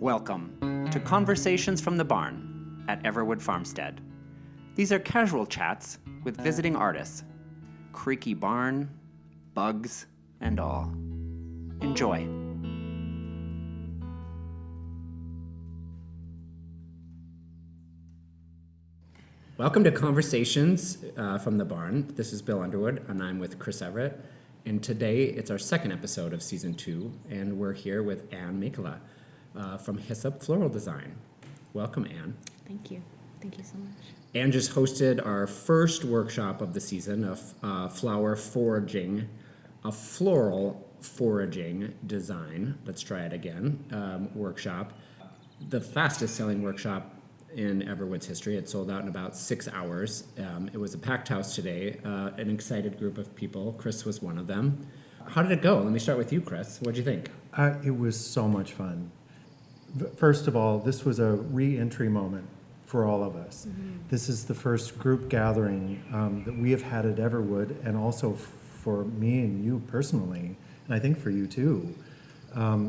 Welcome to Conversations from the Barn at Everwood Farmstead. These are casual chats with visiting artists. Creaky barn, bugs, and all. Enjoy. Welcome to Conversations from the Barn. This is Bill Underwood, and I'm with Chris Everett. And today, it's our second episode of Season 2, and we're here with Ann Mekala from Hyssop Floral Design. Welcome, Ann. Thank you. Thank you so much. Ann just hosted our first workshop of the season of flower foraging, a floral foraging design, let's try it again, workshop. The fastest selling workshop in Everwood's history. It sold out in about 6 hours. It was a packed house today, an excited group of people. Chris was one of them. How did it go? Let me start with you, Chris. What did you think? It was so much fun. First of all, this was a re-entry moment for all of us. Mm-hmm. This is the first group gathering that we have had at Everwood, and also for me and you personally, and I think for you too,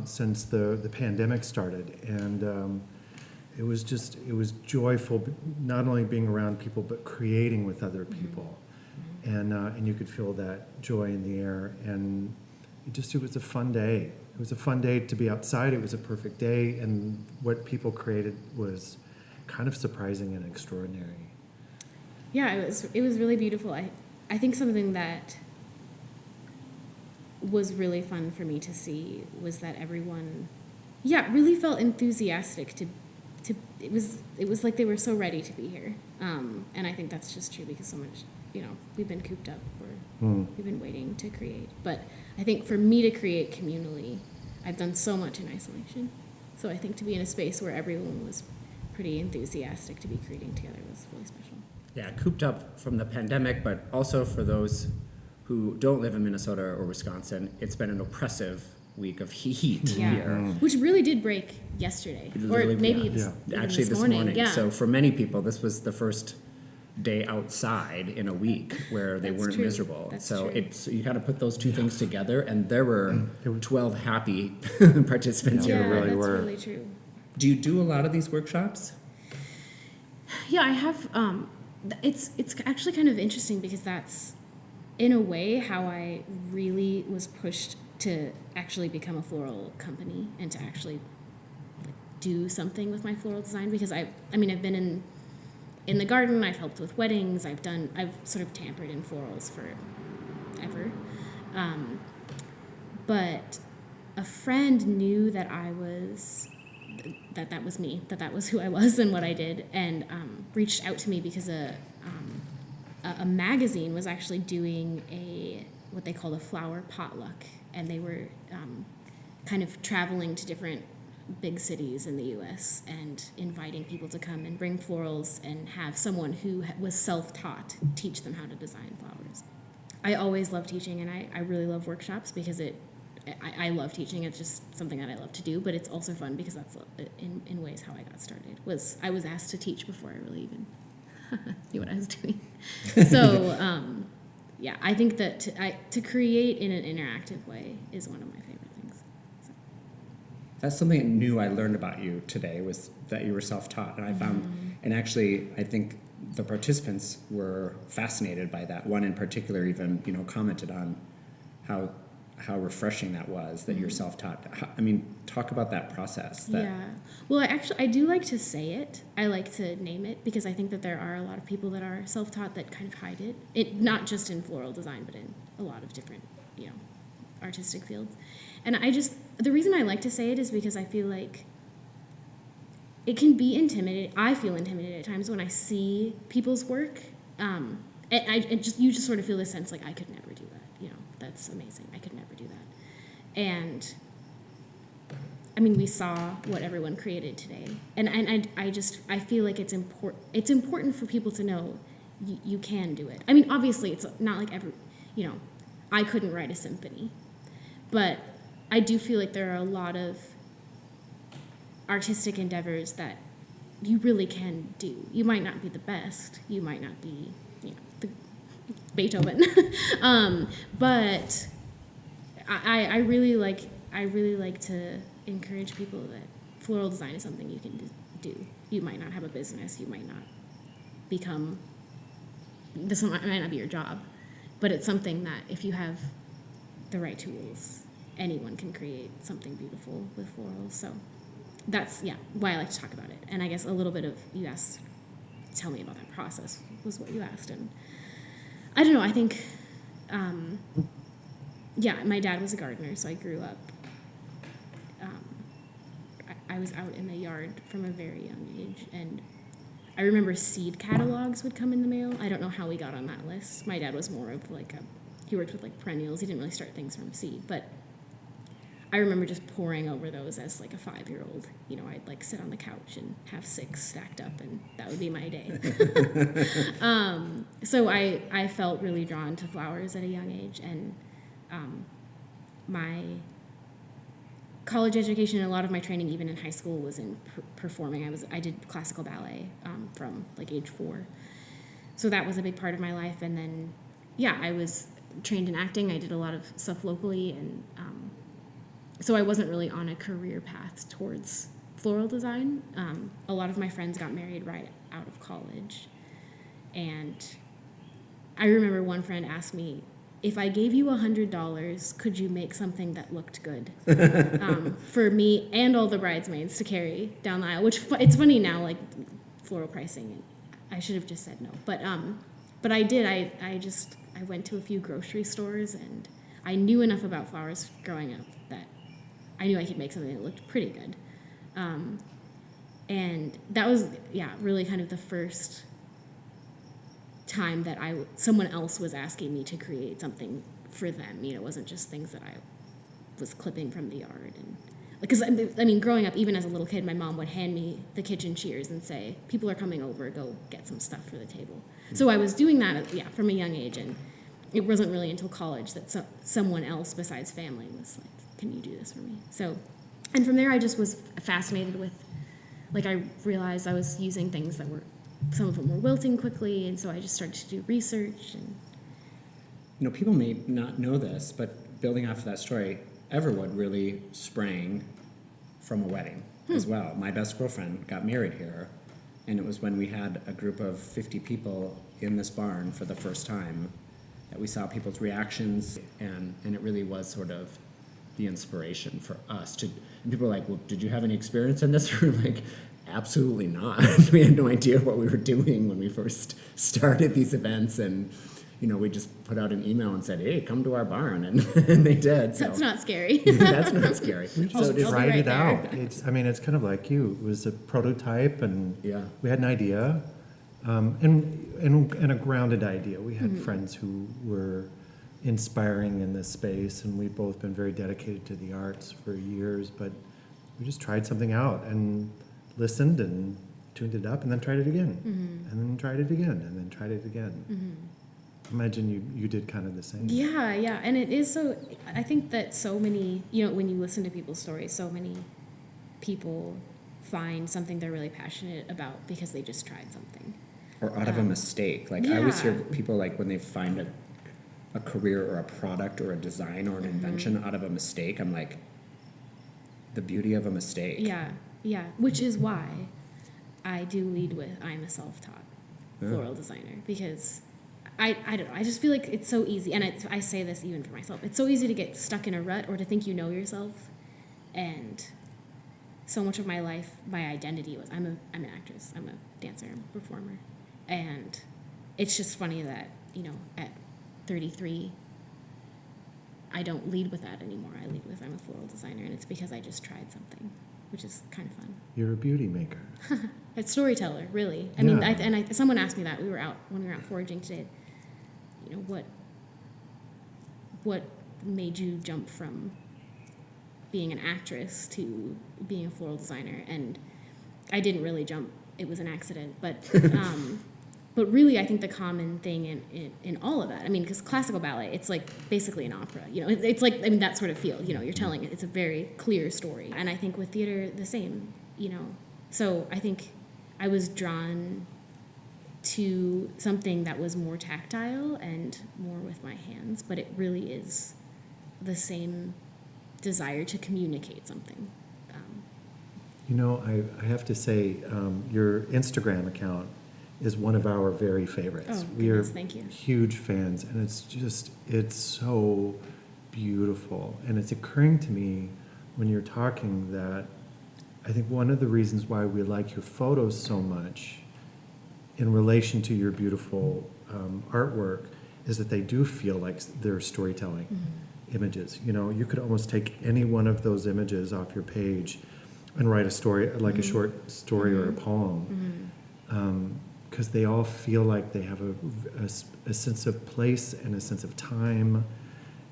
since the pandemic started. And it was joyful, not only being around people, but creating with other people. Mm-hmm. And you could feel that joy in the air. And it was a fun day. It was a fun day to be outside. It was a perfect day. And what people created was kind of surprising and extraordinary. Yeah, it was really beautiful. I think something that was really fun for me to see was that everyone, really felt enthusiastic it was like they were so ready to be here. And I think that's just true because so much, we've been cooped up or we've been waiting to create. But I think for me to create communally, I've done so much in isolation. So I think to be in a space where everyone was pretty enthusiastic to be creating together was really special. Yeah, cooped up from the pandemic, but also for those who don't live in Minnesota or Wisconsin, it's been an oppressive week of heat here. Which really did break yesterday. Or maybe even this morning. Yeah. So for many people, this was the first day outside in a week where they weren't miserable. That's so true. you kind of put those two things together, and there were 12 happy participants here. Yeah, that's really true. Do you do a lot of these workshops? Yeah, I have. It's actually kind of interesting because that's, in a way, how I really was pushed to actually become a floral company and to actually do something with my floral design, because I've been in the garden, I've helped with weddings, I've sort of tampered in florals forever. But a friend knew that that was me, that was who I was and what I did, and reached out to me because a magazine was actually doing what they called a flower potluck, and they were kind of traveling to different big cities in the U.S. and inviting people to come and bring florals and have someone who was self-taught teach them how to design flowers. I always love teaching, and I really love workshops because I love teaching. It's just something that I love to do, but it's also fun because that's in ways how I got started. I was asked to teach before I really even knew what I was doing. So I think that to create in an interactive way is one of my favorite things. So. That's something new I learned about you today, was that you were self-taught, and I found, and actually I think the participants were fascinated by that. One in particular even, commented on how refreshing that was, that you're self-taught. Talk about that process. Well, I do like to say it. I like to name it because I think that there are a lot of people that are self-taught that kind of hide it. It not just in floral design, but in a lot of different, artistic fields. And the reason I like to say it is because I feel like it can be intimidating. I feel intimidated at times when I see people's work. You just sort of feel this sense like I could never do that. That's amazing. I could never do that. And we saw what everyone created today, and I feel like it's important. It's important for people to know you can do it. Obviously, it's not like I couldn't write a symphony, but I do feel like there are a lot of artistic endeavors that you really can do. You might not be the best. You might not be, the Beethoven, but I really like to encourage people that floral design is something you can do. You might not have a business, you might not become, this might not be your job, but it's something that if you have the right tools, anyone can create something beautiful with florals. So that's, why I like to talk about it. And I guess a little bit of, you asked, tell me about that process was what you asked. And I don't know, I think, my dad was a gardener, so I grew up, I was out in the yard from a very young age, and I remember seed catalogs would come in the mail. I don't know how we got on that list. My dad was more of he worked with like perennials. He didn't really start things from seed, but I remember just poring over those as like a 5-year-old. You know, I'd like sit on the couch and have 6 stacked up, and that would be my day. So I felt really drawn to flowers at a young age, and my college education and a lot of my training, even in high school, was in performing. I did classical ballet from like age 4, so that was a big part of my life. And then, I was trained in acting. I did a lot of stuff locally, and so I wasn't really on a career path towards floral design. A lot of my friends got married right out of college, and I remember one friend asked me, if I gave you $100, could you make something that looked good for me and all the bridesmaids to carry down the aisle? Which it's funny now, like floral pricing. I should have just said no, but I did. I went to a few grocery stores, and I knew enough about flowers growing up that I knew I could make something that looked pretty good. And that was really kind of the first time that someone else was asking me to create something for them. You know, it wasn't just things that I was clipping from the yard. And because I mean, growing up, even as a little kid, my mom would hand me the kitchen shears and say, "People are coming over, go get some stuff for the table." So I was doing that, from a young age, and it wasn't really until college that someone else besides family was like, "Can you do this for me?" So, and from there, I just was fascinated with, I realized I was using things that some of them were wilting quickly, and so I just started to do research. And People may not know this, but building off of that story, Everwood really sprang from a wedding as well. My best girlfriend got married here, and it was when we had a group of 50 people in this barn for the first time that we saw people's reactions, and it really was sort of the inspiration for us to. And people were like, "Well, did you have any experience in this?" We were like, "Absolutely not." We had no idea what we were doing when we first started these events, and we just put out an email and said, "Hey, come to our barn," and they did. So that's not scary. that's not scary. We just tried it out. It's kind of like you. It was a prototype, and we had an idea, and a grounded idea. We had friends who were inspiring in this space, and we've both been very dedicated to the arts for years, but we just tried something out and listened and tuned it up, and then tried it again, and then tried it again, and then tried it again. Imagine you did kind of the same. Yeah, and it is so. I think that so many, when you listen to people's stories, so many people find something they're really passionate about because they just tried something, or out of a mistake. I always hear people when they find a career or a product or a design or an invention out of a mistake. I'm like, the beauty of a mistake. Yeah, which is why I do lead with I'm a self-taught floral designer, because I don't know, I just feel like it's so easy, and I say this even for myself, it's so easy to get stuck in a rut or to think you know yourself, and so much of my life, my identity was I'm an actress, I'm a dancer, I'm a performer, and it's just funny that, at 33, I don't lead with that anymore. I lead with I'm a floral designer, and it's because I just tried something, which is kind of fun. You're a beauty maker. A storyteller, really. I mean, someone asked me that when we were out foraging today. What made you jump from being an actress to being a floral designer? And I didn't really jump. It was an accident, but but really, I think the common thing in all of that, I mean, because classical ballet, it's like basically an opera. It's like, I mean, that sort of feel. You're telling it. It's a very clear story. And I think with theater, the same. So I think I was drawn to something that was more tactile and more with my hands, but it really is the same desire to communicate something. You know, I have to say, your Instagram account is one of our very favorites. Oh, We are goodness, thank you. huge fans, and it's so beautiful. And it's occurring to me when you're talking that I think one of the reasons why we like your photos so much in relation to your beautiful artwork is that they do feel like they're storytelling images. You know, you could almost take any one of those images off your page and write a story, like a short story or a poem, because they all feel like they have a sense of place and a sense of time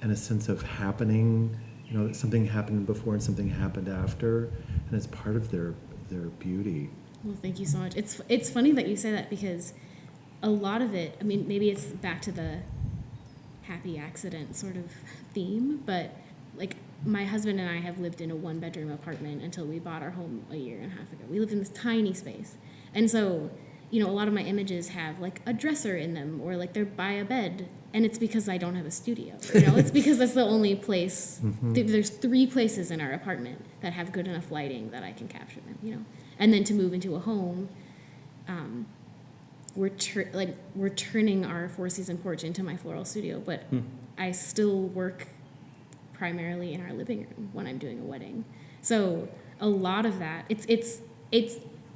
and a sense of happening. You know, that something happened before and something happened after, and it's part of their beauty. Well, thank you so much. It's funny that you say that because a lot of it, I mean, maybe it's back to the happy accident sort of theme, but like my husband and I have lived in a 1-bedroom apartment until we bought our home a year and a half ago. We lived in this tiny space. And so, you know, a lot of my images have like a dresser in them or like they're by a bed. And it's because I don't have a studio. You know, it's because that's the only place. There's 3 places in our apartment that have good enough lighting that I can capture them. You know, and then to move into a home, we're turning our 4-season porch into my floral studio. But I still work primarily in our living room when I'm doing a wedding. So a lot of that, it's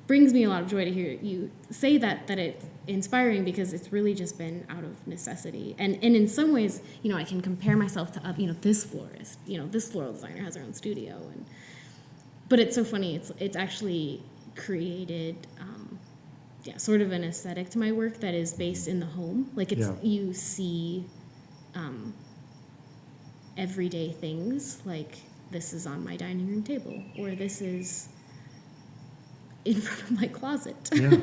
brings me a lot of joy to hear you say that it's inspiring because it's really just been out of necessity. And in some ways, you know, I can compare myself to, you know, this florist, you know, this floral designer has her own studio. But it's so funny. It's actually created, sort of an aesthetic to my work that is based in the home. Like you see everyday things like this is on my dining room table or this is in front of my closet. Yeah.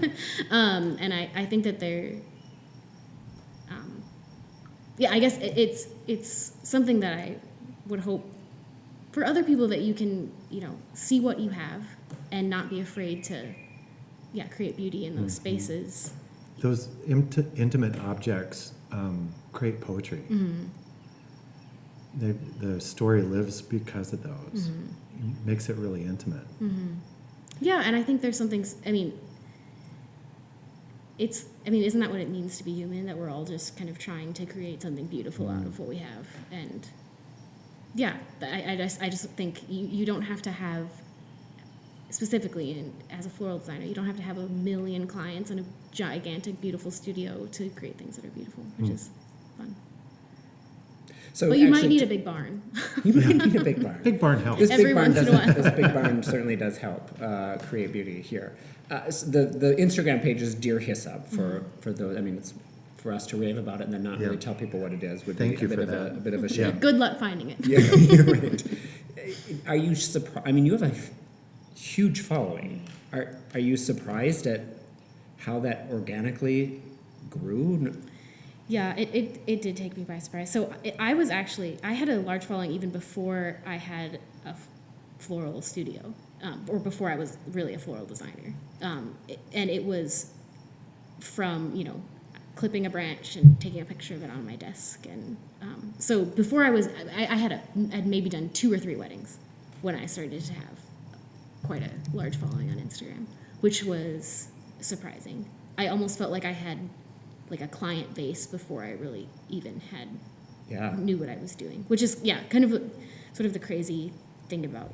And I think that they're, I guess it's something that I would hope for other people that you can, you know, see what you have and not be afraid to, create beauty in those spaces. Those intimate objects create poetry. The story lives because of those. It makes it really intimate. Yeah, and I think there's something, isn't that what it means to be human? That we're all just kind of trying to create something beautiful out of what we have. And yeah, I just think you don't have to have, specifically as a floral designer, you don't have to have 1 million clients and a gigantic, beautiful studio to create things that are beautiful, which is fun. So but you might need a big barn. You might need a big barn. Big barn helps. This Every big barn once in a while. this big barn certainly does help create beauty here. The Instagram page is Dear Hyssop for those. I mean, it's for us to rave about it and then not really tell people what it is would Thank be you a bit for of that. a bit of a shame. Good luck finding it. Yeah, you're right. Are you surprised? I mean, you have a huge following. Are you surprised at how that organically grew? Yeah, it did take me by surprise. So I had a large following even before I had a floral studio, or before I was really a floral designer. And it was from, you know, clipping a branch and taking a picture of it on my desk. And so before I had maybe done 2 or 3 weddings when I started to have quite a large following on Instagram, which was surprising. I almost felt like I had like a client base before I really even knew what I was doing, which is kind of sort of the crazy thing about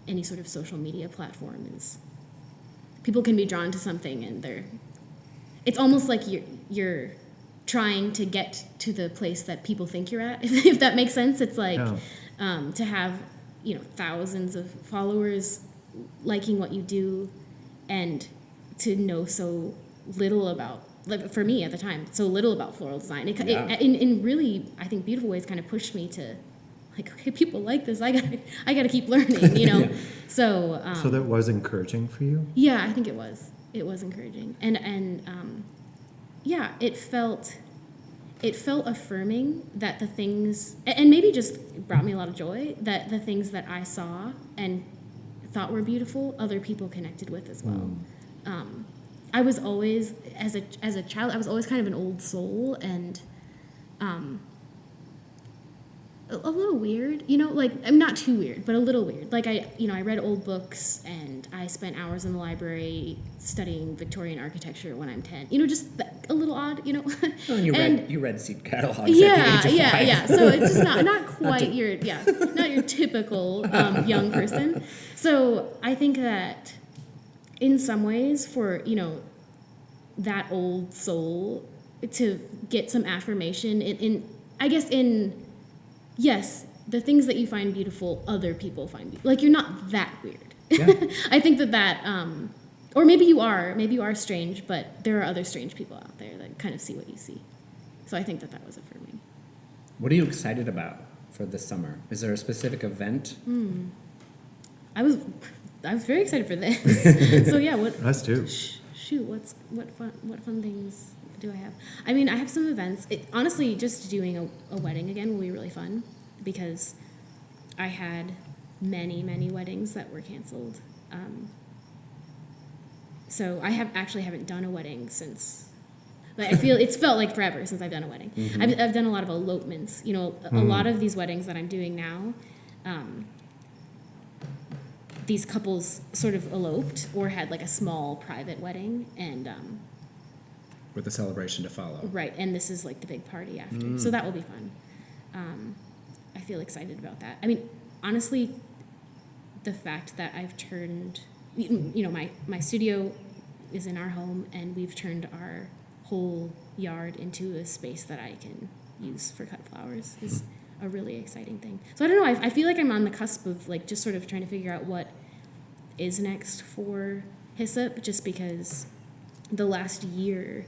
any sort of social media platform is people can be drawn to something and it's almost like you're trying to get to the place that people think you're at, if that makes sense. It's like to have, you know, thousands of followers liking what you do and to know so little about, like for me at the time, so little about floral design. It in really, I think, beautiful ways kind of pushed me to, like, okay, people like this. I gotta keep learning, you know. So that was encouraging for you? Yeah, I think it was. It was encouraging, and it felt affirming that the things, and maybe just brought me a lot of joy, that the things that I saw and thought were beautiful, other people connected with as well. I was always, as a child, I was always kind of an old soul, and a little weird, you know, like I'm not too weird, but a little weird. Like I read old books and I spent hours in the library studying Victorian architecture when I'm 10. You know, just a little odd, you know. Well, and you read seed catalogs at the Yeah, age of yeah, 5. yeah. So it's just not quite not your typical young person. So I think that in some ways, for that old soul to get some affirmation in I guess in yes, the things that you find beautiful, other people find beautiful. Like, you're not that weird. Yeah. I think that or maybe you are strange, but there are other strange people out there that kind of see what you see. So I think that was affirming. What are you excited about for this summer? Is there a specific event? I was very excited for this. So yeah, Us too. Shoot, what fun things do I have? I mean, I have some events. Honestly, just doing a wedding again will be really fun because I had many weddings that were canceled. So I haven't done a wedding since. Like, it's felt like forever since I've done a wedding. Mm-hmm. I've done a lot of elopements. You know, a lot of these weddings that I'm doing now. These couples sort of eloped or had like a small private wedding and. With a celebration to follow. Right, and this is like the big party after. So that will be fun. I feel excited about that. I mean, honestly, the fact that I've turned, my studio is in our home, and we've turned our whole yard into a space that I can use for cut flowers is a really exciting thing. So I don't know, I feel like I'm on the cusp of like just sort of trying to figure out what is next for Hyssop, just because the last year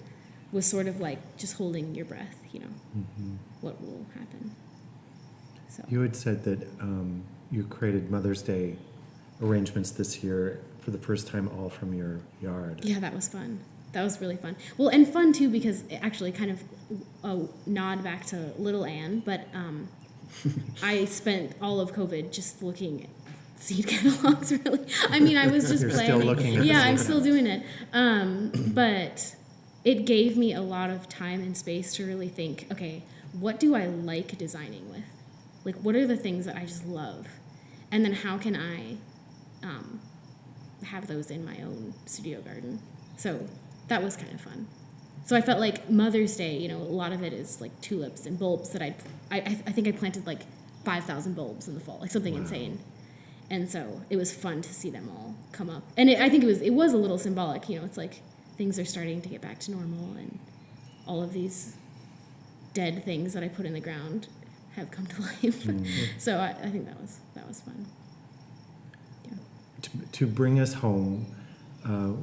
was sort of like just holding your breath, what will happen. So You had said that you created Mother's Day arrangements this year for the first time all from your yard. yeah, that was fun. That was really fun. Well, and fun too because it actually kind of a nod back to little Ann, but I spent all of COVID just looking at seed catalogs. Really, I mean, I was just You're planning. still looking at the yeah, seed I'm still doing it. But it gave me a lot of time and space to really think, okay, what do I like designing with? Like, what are the things that I just love? And then how can I have those in my own studio garden? So that was kind of fun. So I felt like Mother's Day, a lot of it is like tulips and bulbs that I think I planted like 5,000 bulbs in the fall, like something insane. And so it was fun to see them all come up. And I think it was a little symbolic, it's like things are starting to get back to normal and all of these dead things that I put in the ground have come to life. So I think that was fun. Yeah. To bring us home,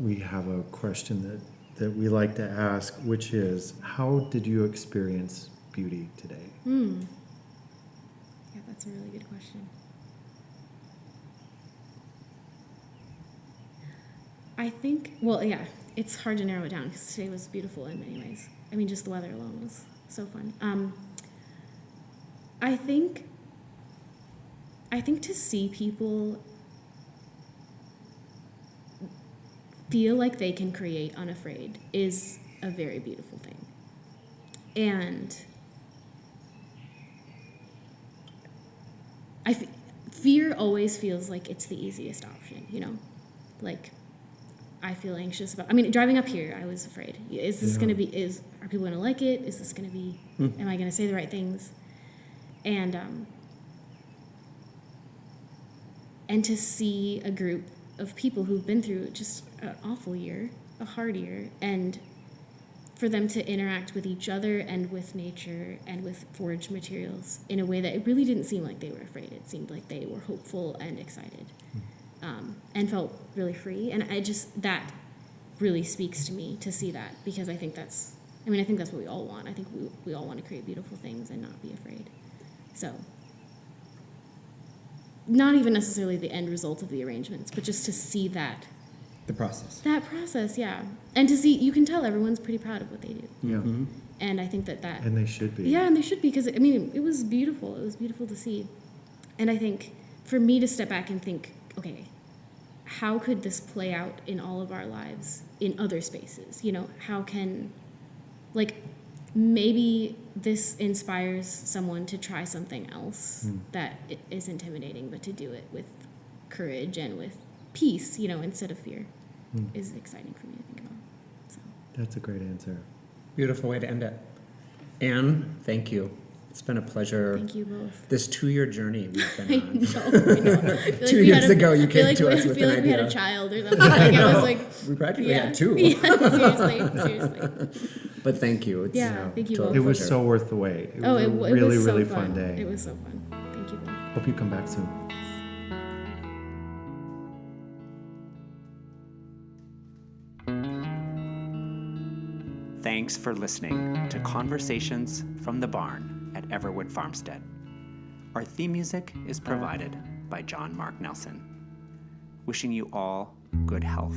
we have a question that we like to ask, which is, how did you experience beauty today? Yeah, that's a really good question. I think, it's hard to narrow it down because today was beautiful in many ways. I mean, just the weather alone was so fun. I think to see people feel like they can create unafraid is a very beautiful thing. And fear always feels like it's the easiest option, Like, I feel anxious about, driving up here, I was afraid. Is this going to be, are people going to like it? Is this going to be, am I going to say the right things? And to see a group of people who've been through just an awful year, a hard year, and for them to interact with each other and with nature and with foraged materials in a way that it really didn't seem like they were afraid. It seemed like they were hopeful and excited, and felt really free. And that really speaks to me to see that, because I think that's what we all want. I think we all want to create beautiful things and not be afraid. So not even necessarily the end result of the arrangements, but just to see that. The process. That process, yeah. And to see, you can tell everyone's pretty proud of what they do. Yeah. And I think that. And they should be. Yeah, and they should be, because, it was beautiful. It was beautiful to see. And I think for me to step back and think, okay, how could this play out in all of our lives in other spaces? How can, maybe this inspires someone to try something else that is intimidating, but to do it with courage and with peace, instead of fear, is exciting for me to think about. So. That's a great answer. Beautiful way to end it. Anne, thank you. It's been a pleasure. Thank you both. This 2-year journey we've been I on. know. I feel 2 we years had ago, you I feel came to us I with feel an like we had idea. a child or something. Like, I was like, We practically yeah. had 2. Yeah, seriously. But thank you. It's Yeah, thank you total both. It was pleasure. so worth the wait. It Oh, was it a really, was so really fun. fun day. It was so fun. Thank you both. Hope you come back soon. Thanks for listening to Conversations from the Barn at Everwood Farmstead. Our theme music is provided by John Mark Nelson. Wishing you all good health.